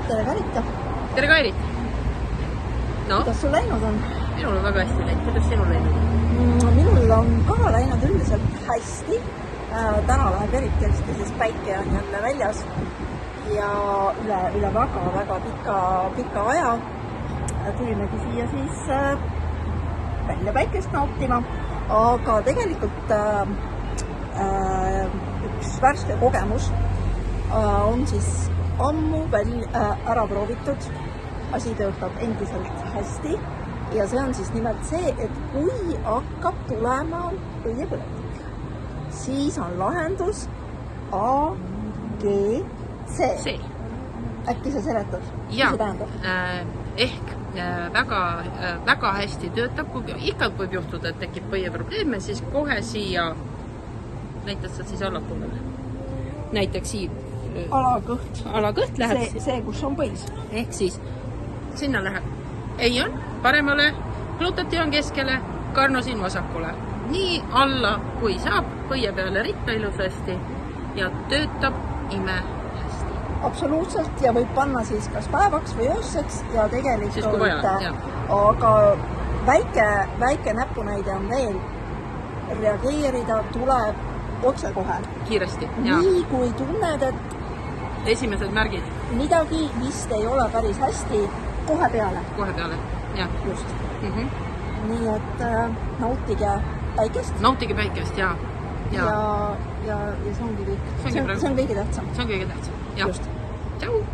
tere Karita! Tere Kairit! No, kuidas sul läinud on? minul on väga hästi läinud. Kuidas sinul läinud? Minul on ka läinud üldiselt hästi. Täna läheb eriti hästi, sest päike on jälle väljas ja üle väga pika aja tulimegi siia siis välja päikest nautima. Aga tegelikult üks värske kogemus on siis ammu ära proovitud. Asi töötab endiselt hästi ja see on siis nimelt see, et kui hakkab tulema õiepõletik, siis on lahendus A, G, C. Äkki sa seletad, mis see tähendab? Ehk väga hästi töötab, ikka võib juhtuda, et tekib põieprobleeme, siis kohe siia, näitad sa siis allapoole. Näiteks siia. Alakõht läheb. See, kus on põis. Ehk siis sinna läheb. Ei on paremale, glutati on keskele, karnosin vasakule. Nii alla kui saab, põie peale ritta ilusasti ja töötab ime hästi. Absoluutselt ja võib panna siis kas päevaks või ööseks ja tegelikult siis, kui vaja, aga väike näpunäide on veel. Reageerida tuleb otsekohe. Kiiresti. Nii kui tunned, et esimesed märgid. Midagi vist ei ole päris hästi, kohe peale. Kohe peale, jah. Just. Nii et nautige päikest. Nautige päikest, ja see ongi kõik. See on kõige tähtsam. See on kõige tähtsam, jah. Just. Tšau!